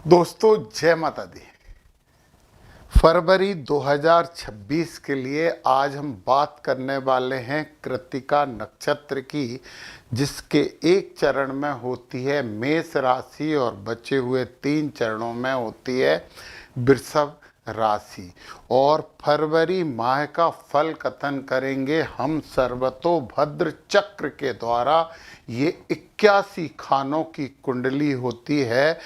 दोस्तों जय माता दी। फरवरी 2026 के लिए आज हम बात करने वाले हैं कृत्तिका नक्षत्र की, जिसके एक चरण में होती है मेष राशि और बचे हुए 3 चरणों में होती है वृषभ राशि। और फरवरी माह का फल कथन करेंगे हम सर्वतोभद्र चक्र के द्वारा। ये 81 खानों की कुंडली होती है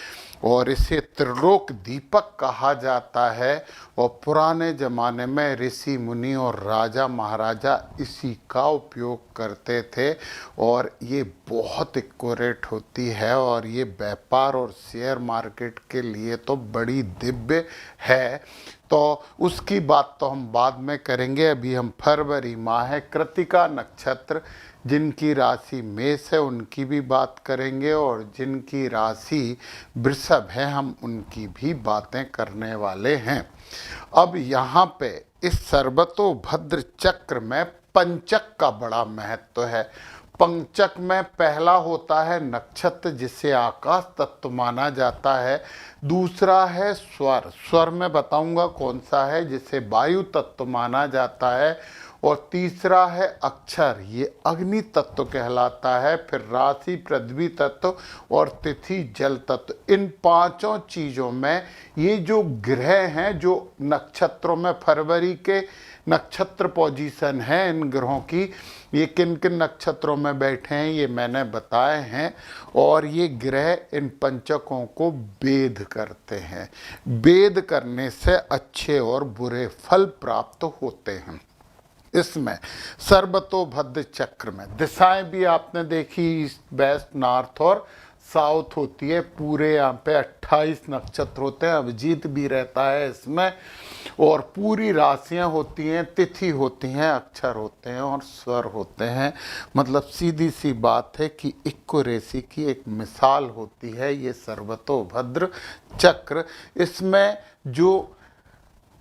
और इसे त्रिलोक दीपक कहा जाता है। और पुराने ज़माने में ऋषि मुनि और राजा महाराजा इसी का उपयोग करते थे और ये बहुत एक्यूरेट होती है और ये व्यापार और शेयर मार्केट के लिए तो बड़ी दिव्य है। तो उसकी बात तो हम बाद में करेंगे। अभी हम फरवरी माह है, कृत्तिका नक्षत्र, जिनकी राशि मेष है उनकी भी बात करेंगे और जिनकी राशि वृषभ है हम उनकी भी बातें करने वाले हैं। अब यहाँ पे इस सर्वतोभद्र चक्र में पंचक का बड़ा महत्व है। पंचक में पहला होता है नक्षत्र, जिसे आकाश तत्व माना जाता है। दूसरा है स्वर, स्वर में बताऊंगा कौन सा है, जिसे वायु तत्व माना जाता है। और तीसरा है अक्षर, ये अग्नि तत्व कहलाता है। फिर राशि पृथ्वी तत्व और तिथि जल तत्व। इन पांचों चीज़ों में ये जो ग्रह हैं, जो नक्षत्रों में फरवरी के नक्षत्र पोजीशन है इन ग्रहों की, ये किन किन नक्षत्रों में बैठे हैं ये मैंने बताए हैं। और ये ग्रह इन पंचकों को भेद करते हैं। भेद करने से अच्छे और बुरे फल प्राप्त होते हैं। इसमें सर्वतोभद्र चक्र में दिशाएं भी आपने देखी, ईस्ट वेस्ट नॉर्थ और साउथ होती है। पूरे यहाँ पे 28 नक्षत्र होते हैं, अभिजीत भी रहता है इसमें। और पूरी राशियां होती हैं, तिथि होती हैं, अक्षर होते हैं और स्वर होते हैं। मतलब सीधी सी बात है कि एक्यूरेसी की एक मिसाल होती है ये सर्वतोभद्र चक्र। इसमें जो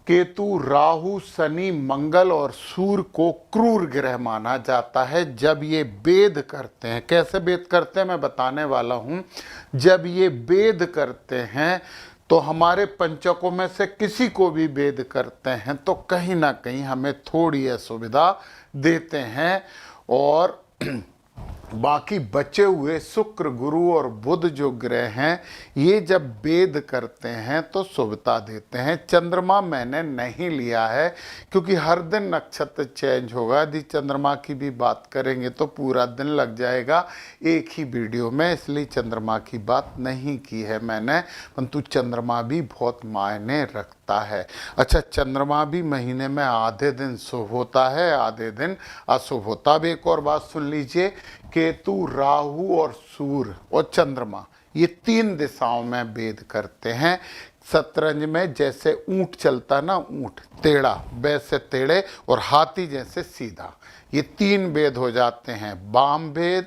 केतु, राहु, शनि, मंगल और सूर्य को क्रूर ग्रह माना जाता है। जब ये भेद करते हैं, कैसे भेद करते हैं मैं बताने वाला हूँ। जब ये भेद करते हैं तो हमारे पंचकों में से किसी को भी भेद करते हैं तो कहीं ना कहीं हमें थोड़ी असुविधा देते हैं। और बाकी बचे हुए शुक्र, गुरु और बुध जो ग्रह हैं, ये जब भेद करते हैं तो शुभता देते हैं। चंद्रमा मैंने नहीं लिया है क्योंकि हर दिन नक्षत्र चेंज होगा। यदि चंद्रमा की भी बात करेंगे तो पूरा दिन लग जाएगा एक ही वीडियो में, इसलिए चंद्रमा की बात नहीं की है मैंने। परंतु चंद्रमा भी बहुत मायने रखता है। अच्छा, चंद्रमा भी महीने में आधे दिन शुभ होता है, आधे दिन अशुभ होता। अब एक और बात सुन लीजिए, केतु, राहु और सूर्य और चंद्रमा ये 3 दिशाओं में भेद करते हैं। शतरंज में जैसे ऊंट चलता ना, ऊंट टेढ़ा वैसे टेढ़े, और हाथी जैसे सीधा, ये 3 भेद हो जाते हैं। वाम भेद,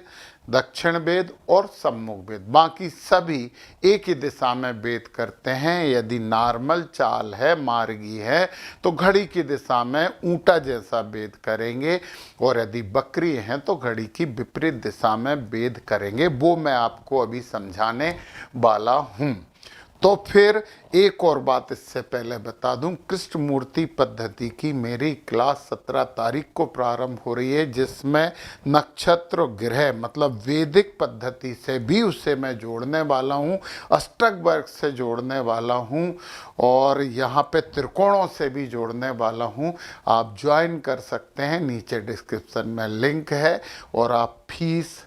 दक्षिण भेद और सम्मुख भेद। बाकी सभी एक ही दिशा में भेद करते हैं। यदि नॉर्मल चाल है, मार्गी है, तो घड़ी की दिशा में ऊंटा जैसा भेद करेंगे, और यदि बकरी हैं तो घड़ी की विपरीत दिशा में भेद करेंगे। वो मैं आपको अभी समझाने वाला हूँ। तो फिर एक और बात इससे पहले बता दूं, कृष्ण मूर्ति पद्धति की मेरी क्लास 17 तारीख को प्रारंभ हो रही है, जिसमें नक्षत्र ग्रह मतलब वैदिक पद्धति से भी उसे मैं जोड़ने वाला हूं, अष्टक वर्ग से जोड़ने वाला हूं और यहाँ पे त्रिकोणों से भी जोड़ने वाला हूं। आप ज्वाइन कर सकते हैं, नीचे डिस्क्रिप्शन में लिंक है, और आप फीस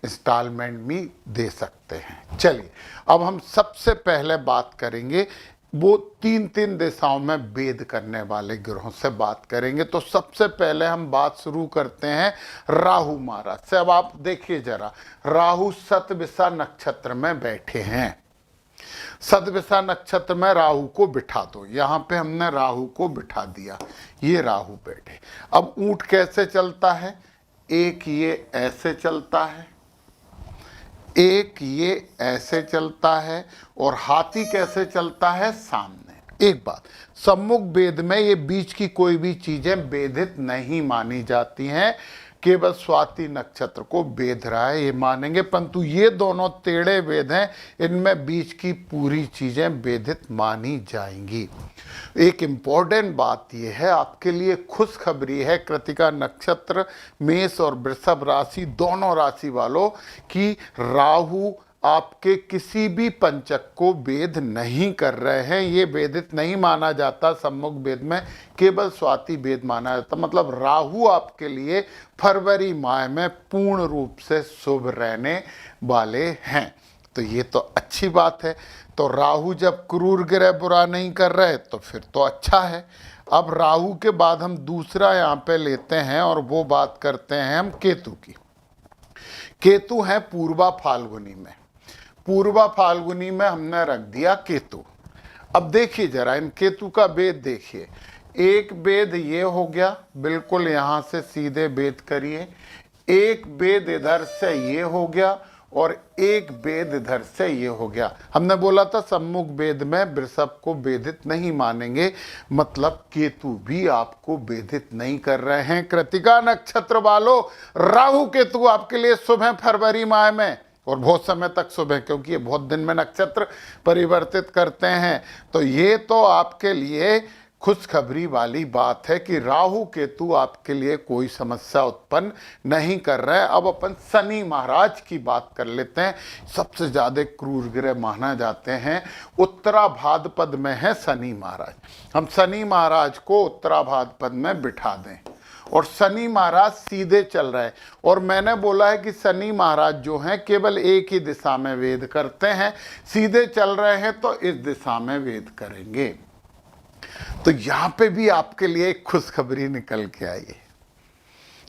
इंस्टॉलमेंट भी दे सकते हैं। चलिए, अब हम सबसे पहले बात करेंगे वो 3 दिशाओं में भेद करने वाले ग्रहों से बात करेंगे। तो सबसे पहले हम बात शुरू करते हैं राहु महाराज से। अब आप देखिए जरा, राहु शतभिषा नक्षत्र में बैठे हैं। शतभिषा नक्षत्र में राहु को बिठा दो। यहाँ पे हमने राहु को बिठा दिया, ये राहु बैठे। अब ऊंट कैसे चलता है, एक ये ऐसे चलता है, एक ये ऐसे चलता है, और हाथी कैसे चलता है, सामने। एक बात, सम्मुख भेद में ये बीच की कोई भी चीजें भेदित नहीं मानी जाती हैं। केवल स्वाति नक्षत्र को वेद रहा है, ये मानेंगे। परंतु ये दोनों टेढ़े वेद हैं, इनमें बीच की पूरी चीजें वेदित मानी जाएंगी। एक इम्पॉर्टेंट बात यह है, आपके लिए खुशखबरी है कृतिका नक्षत्र, मेष और वृषभ राशि दोनों राशि वालों की, राहु आपके किसी भी पंचक को वेद नहीं कर रहे हैं। ये वेदित नहीं माना जाता सम्मुख वेद में, केवल स्वाति वेद माना जाता। मतलब राहु आपके लिए फरवरी माह में पूर्ण रूप से शुभ रहने वाले हैं, तो ये तो अच्छी बात है। तो राहु जब क्रूर ग्रह बुरा नहीं कर रहे तो फिर तो अच्छा है। अब राहु के बाद हम दूसरा यहाँ पे लेते हैं और वो बात करते हैं हम केतु की। केतु है पूर्वा फाल्गुनी में, पूर्वा फाल्गुनी में हमने रख दिया केतु। अब देखिए जरा इन केतु का वेद देखिए, एक वेद ये हो गया, बिल्कुल यहाँ से सीधे वेद करिए, एक वेद इधर से ये हो गया और एक वेद इधर से ये हो गया। हमने बोला था सम्मुख वेद में वृषभ को वेदित नहीं मानेंगे, मतलब केतु भी आपको वेदित नहीं कर रहे हैं। कृतिका नक्षत्र वालों, राहु केतु आपके लिए शुभ है फरवरी माह में, और बहुत समय तक शुभ है, क्योंकि ये बहुत दिन में नक्षत्र परिवर्तित करते हैं। तो ये तो आपके लिए खुशखबरी वाली बात है कि राहु केतु आपके लिए कोई समस्या उत्पन्न नहीं कर रहे हैं। अब अपन शनि महाराज की बात कर लेते हैं। सबसे ज़्यादा क्रूर ग्रह माना जाते हैं, उत्तराभाद्रपद में है शनि महाराज। हम शनि महाराज को उत्तराभाद्रपद में बिठा दें और शनि महाराज सीधे चल रहे हैं। और मैंने बोला है कि शनि महाराज जो हैं केवल एक ही दिशा में वेद करते हैं, सीधे चल रहे हैं तो इस दिशा में वेद करेंगे। तो यहाँ पे भी आपके लिए एक खुशखबरी निकल के आई है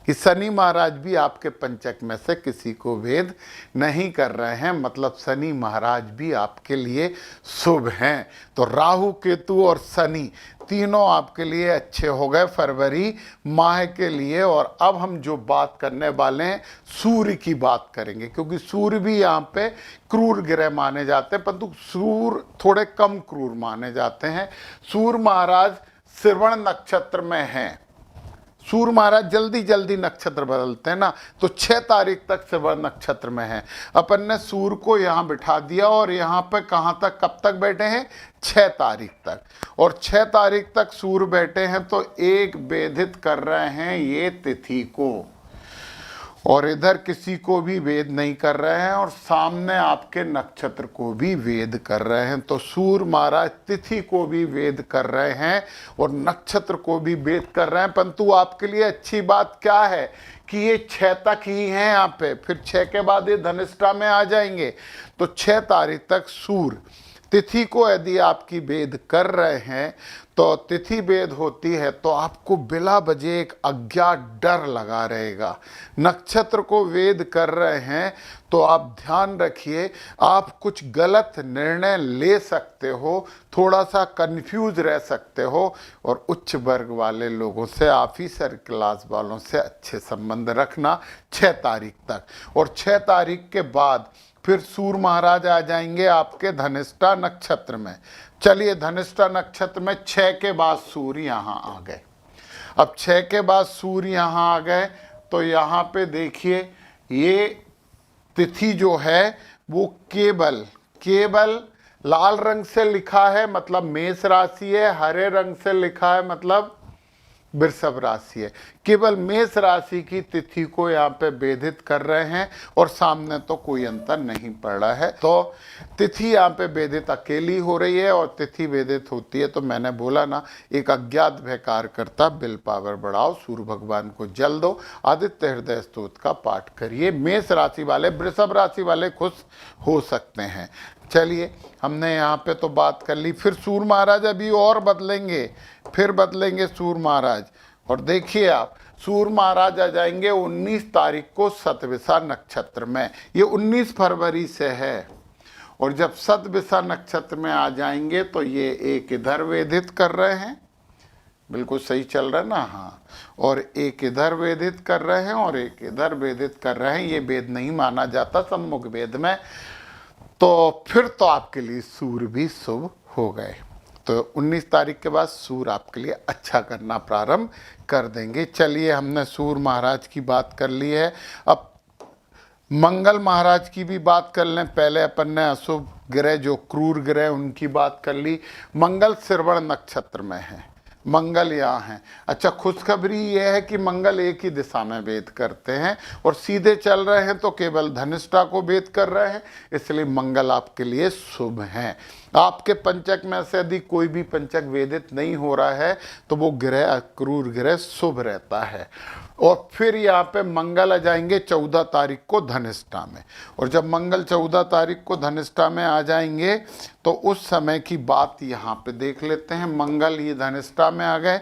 कि शनि महाराज भी आपके पंचक में से किसी को वेद नहीं कर रहे हैं, मतलब शनि महाराज भी आपके लिए शुभ हैं। तो राहु केतु और शनि तीनों आपके लिए अच्छे हो गए फरवरी माह के लिए। और अब हम जो बात करने वाले हैं सूर्य की बात करेंगे, क्योंकि सूर्य भी यहाँ पे क्रूर ग्रह माने जाते हैं, परंतु सूर्य थोड़े कम क्रूर माने जाते हैं। सूर्य महाराज श्रवण नक्षत्र में हैं। सूर्य महाराज जल्दी जल्दी नक्षत्र बदलते हैं ना, तो 6 तारीख तक श्रवण नक्षत्र में है। अपन ने सूर्य को यहाँ बिठा दिया और यहाँ पे कहाँ तक, कब तक बैठे हैं, 6 तारीख तक। और 6 तारीख तक सूर्य बैठे हैं तो एक वेदित कर रहे हैं ये तिथि को, और इधर किसी को भी वेद नहीं कर रहे हैं, और सामने आपके नक्षत्र को भी वेद कर रहे हैं। तो सूर्य महाराज तिथि को भी वेद कर रहे हैं और नक्षत्र को भी वेद कर रहे हैं। परंतु आपके लिए अच्छी बात क्या है कि ये 6 तक ही हैं यहाँ पे, फिर 6 के बाद ये धनिष्ठा में आ जाएंगे। तो 6 तारीख तक सूर्य तिथि को यदि आपकी वेद कर रहे हैं, तो तिथि वेद होती है तो आपको बिला वजह एक अज्ञात डर लगा रहेगा। नक्षत्र को वेद कर रहे हैं तो आप ध्यान रखिए, आप कुछ गलत निर्णय ले सकते हो, थोड़ा सा कंफ्यूज रह सकते हो, और उच्च वर्ग वाले लोगों से, ऑफिसर क्लास वालों से अच्छे संबंध रखना 6 तारीख तक। और 6 तारीख के बाद फिर सूर्य महाराज आ जाएंगे आपके धनिष्ठा नक्षत्र में। चलिए धनिष्ठा नक्षत्र में 6 के बाद सूर्य यहाँ आ गए। अब 6 के बाद सूर्य यहाँ आ गए तो यहाँ पे देखिए ये तिथि जो है वो केवल लाल रंग से लिखा है मतलब मेष राशि है, हरे रंग से लिखा है मतलब वृषभ राशि है। केवल मेष राशि की तिथि को यहाँ पे वेदित कर रहे हैं और सामने तो कोई अंतर नहीं पड़ रहा है। तो तिथि यहाँ पे वेदित अकेली हो रही है, और तिथि वेदित होती है तो मैंने बोला ना, एक अज्ञात भयकार करता विल पावर बढ़ाओ, सूर्य भगवान को जल दो, आदित्य हृदय स्तोत्र का पाठ करिए। मेष राशि वाले, वृषभ राशि वाले खुश हो सकते हैं। चलिए हमने यहाँ पे तो बात कर ली। फिर सूर्य महाराज अभी और बदलेंगे, फिर बदलेंगे सूर्य महाराज। और देखिए आप, सूर्य महाराज आ जाएंगे 19 तारीख को शतभिषा नक्षत्र में। ये 19 फरवरी से है, और जब शतभिषा नक्षत्र में आ जाएंगे तो ये एक इधर वेदित कर रहे हैं, बिल्कुल सही चल रहा है ना, हाँ, और एक इधर वेदित कर रहे हैं और एक इधर वेदित कर रहे हैं। ये वेद नहीं माना जाता सम्मुख वेद में। तो फिर तो आपके लिए सूर्य भी शुभ हो गए। तो 19 तारीख के बाद सूर्य आपके लिए अच्छा करना प्रारंभ कर देंगे। चलिए, हमने सूर्य महाराज की बात कर ली है, अब मंगल महाराज की भी बात कर लें। पहले अपन ने अशुभ ग्रह जो क्रूर ग्रह उनकी बात कर ली। मंगल श्रवण नक्षत्र में है, मंगल यहाँ है। अच्छा, खुशखबरी यह है कि मंगल एक ही दिशा में भेद करते हैं और सीधे चल रहे हैं, तो केवल धनिष्ठा को भेद कर रहे हैं, इसलिए मंगल आपके लिए शुभ हैं। आपके पंचक में से यदि कोई भी पंचक वेदित नहीं हो रहा है तो वो ग्रह क्रूर ग्रह शुभ रहता है। और फिर यहाँ पे मंगल आ जाएंगे 14 तारीख को धनिष्ठा में, और जब मंगल 14 तारीख को धनिष्ठा में आ जाएंगे तो उस समय की बात यहाँ पे देख लेते हैं। मंगल ये धनिष्ठा में आ गए,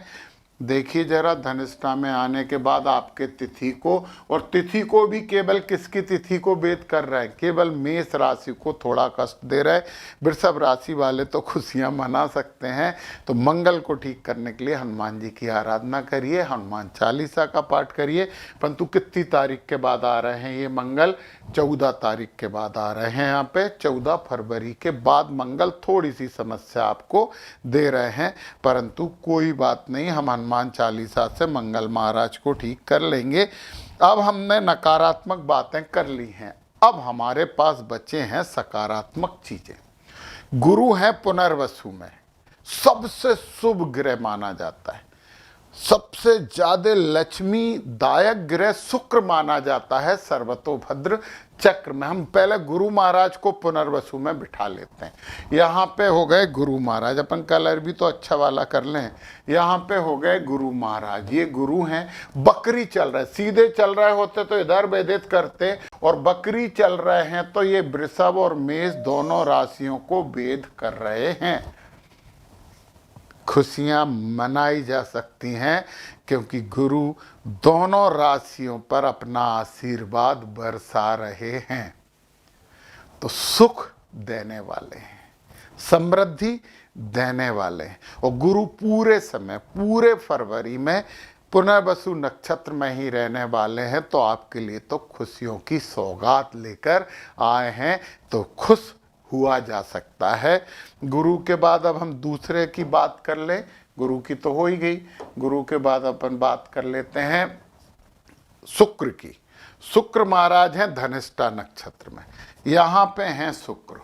देखिए जरा, धनिष्ठा में आने के बाद आपके तिथि को, और तिथि को भी केवल किसकी तिथि को भेद कर रहे हैं, केवल मेष राशि को थोड़ा कष्ट दे रहे हैं। वृषभ राशि वाले तो खुशियां मना सकते हैं। तो मंगल को ठीक करने के लिए हनुमान जी की आराधना करिए, हनुमान चालीसा का पाठ करिए। परंतु कितनी तारीख के बाद आ रहे हैं ये मंगल? 14 तारीख के बाद आ रहे हैं। यहाँ पे 14 फरवरी के बाद मंगल थोड़ी सी समस्या आपको दे रहे हैं, परंतु कोई बात नहीं, हम हनुमान चालीसा से मंगल महाराज को ठीक कर लेंगे। अब हमने नकारात्मक बातें कर ली हैं, अब हमारे पास बचे हैं सकारात्मक चीजें। गुरु है पुनर्वसु में, सबसे शुभ ग्रह माना जाता है, सबसे ज्यादा लक्ष्मी दायक ग्रह शुक्र माना जाता है सर्वतोभद्र चक्र में। हम पहले गुरु महाराज को पुनर्वसु में बिठा लेते हैं। यहाँ पे हो गए गुरु महाराज, अपन कलर भी तो अच्छा वाला कर लें। यहाँ पे हो गए गुरु महाराज, ये गुरु हैं, बकरी चल रहा है। सीधे चल रहे होते तो इधर वेदित करते, और बकरी चल रहे हैं तो ये वृषभ और मेष दोनों राशियों को भेद कर रहे हैं। खुशियां मनाई जा सकती हैं क्योंकि गुरु दोनों राशियों पर अपना आशीर्वाद बरसा रहे हैं। तो सुख देने वाले हैं, समृद्धि देने वाले हैं, और गुरु पूरे समय, पूरे फरवरी में पुनर्वसु नक्षत्र में ही रहने वाले हैं। तो आपके लिए तो खुशियों की सौगात लेकर आए हैं, तो खुश हुआ जा सकता है। गुरु के बाद अब हम दूसरे की बात कर लें। गुरु की तो हो ही गई, गुरु के बाद अपन बात कर लेते हैं शुक्र की। शुक्र महाराज हैं धनिष्ठा नक्षत्र में, यहाँ पे हैं शुक्र,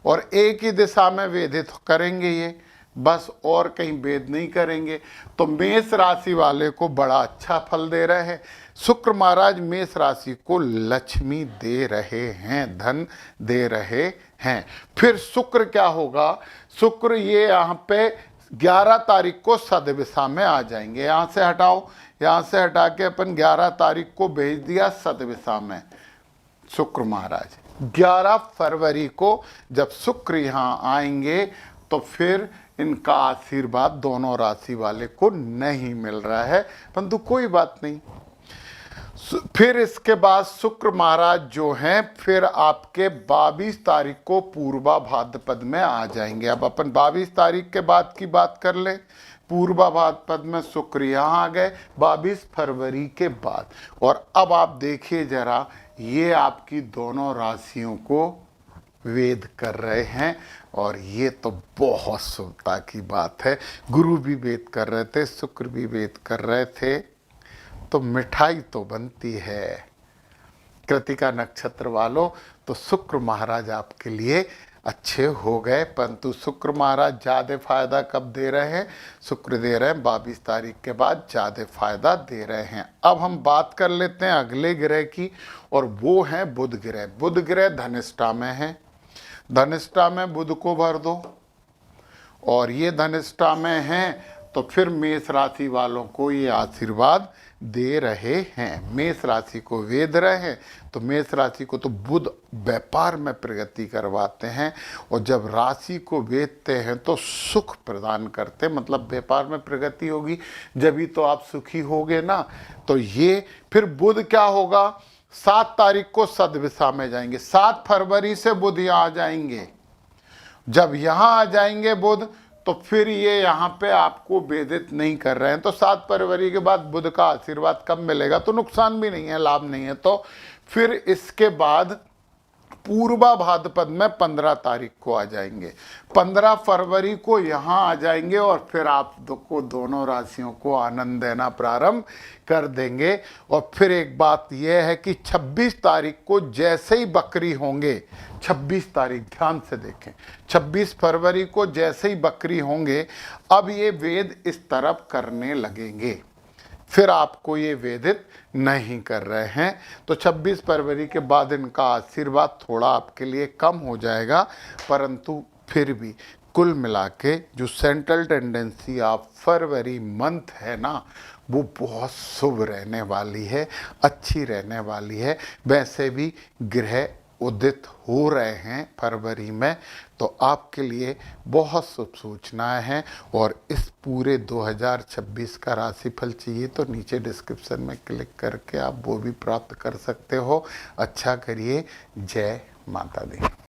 और एक ही दिशा में वेदित करेंगे ये, बस और कहीं भेद नहीं करेंगे। तो मेष राशि वाले को बड़ा अच्छा फल दे रहे हैं। शुक्र महाराज मेष राशि को लक्ष्मी दे रहे हैं, धन दे रहे हैं। फिर शुक्र क्या होगा? शुक्र ये यहाँ पे 11 तारीख को सददिशा में आ जाएंगे। यहाँ से हटाओ, यहाँ से हटा के अपन 11 तारीख को भेज दिया सददिशा में शुक्र महाराज। 11 फरवरी को जब शुक्र यहाँ आएंगे तो फिर इनका आशीर्वाद दोनों राशि वाले को नहीं मिल रहा है, परंतु कोई बात नहीं। फिर इसके बाद शुक्र महाराज जो हैं फिर आपके 22 तारीख को पूर्वा भाद्रपद में आ जाएंगे। अब अपन 22 तारीख के बाद की बात कर लें। पूर्वा भाद्रपद में शुक्र यहाँ आ गए 22 फरवरी के बाद। और अब आप देखिए जरा, ये आपकी दोनों राशियों को वेद कर रहे हैं, और ये तो बहुत शुभता की बात है। गुरु भी वेद कर रहे थे, शुक्र भी वेद कर रहे थे, तो मिठाई तो बनती है। कृतिका नक्षत्र वालों, तो शुक्र महाराज आपके लिए अच्छे हो गए, परंतु शुक्र महाराज ज़्यादा फायदा कब दे रहे हैं? शुक्र दे रहे हैं 22 तारीख के बाद ज़्यादा फायदा दे रहे हैं। अब हम बात कर लेते हैं अगले ग्रह की, और वो है बुध ग्रह। बुध ग्रह धनिष्ठा में है, धनिष्ठा में बुध को भर दो, और ये धनिष्ठा में हैं तो फिर मेष राशि वालों को ये आशीर्वाद दे रहे हैं। मेष राशि को वेद रहे हैं, तो मेष राशि को तो बुध व्यापार में प्रगति करवाते हैं, और जब राशि को वेदते हैं तो सुख प्रदान करते, मतलब व्यापार में प्रगति होगी जब ही तो आप सुखी होगे ना। तो ये फिर बुध क्या होगा? 7 तारीख को सददिशा में जाएंगे। 7 फरवरी से बुध यहाँ आ जाएंगे। जब यहाँ आ जाएंगे बुध, तो फिर ये यहाँ पे आपको वेदित नहीं कर रहे हैं। तो 7 फरवरी के बाद बुध का आशीर्वाद कब मिलेगा? तो नुकसान भी नहीं है, लाभ नहीं है। तो फिर इसके बाद पूर्वा भाद्रपद में 15 तारीख को आ जाएंगे, 15 फरवरी को यहाँ आ जाएंगे और फिर आप को दोनों राशियों को आनंद देना प्रारंभ कर देंगे। और फिर एक बात यह है कि 26 तारीख को जैसे ही बकरी होंगे, 26 तारीख ध्यान से देखें, 26 फरवरी को जैसे ही बकरी होंगे, अब ये वेद इस तरफ करने लगेंगे, फिर आपको ये वेदित नहीं कर रहे हैं। तो 26 फरवरी के बाद इनका आशीर्वाद थोड़ा आपके लिए कम हो जाएगा, परंतु फिर भी कुल मिला के जो central tendency of February month है ना, वो बहुत शुभ रहने वाली है, अच्छी रहने वाली है। वैसे भी ग्रह उदित हो रहे हैं फरवरी में, तो आपके लिए बहुत शुभ सूचनाएं हैं। और इस पूरे 2026 का राशिफल चाहिए तो नीचे डिस्क्रिप्शन में क्लिक करके आप वो भी प्राप्त कर सकते हो। अच्छा करिए। जय माता दी।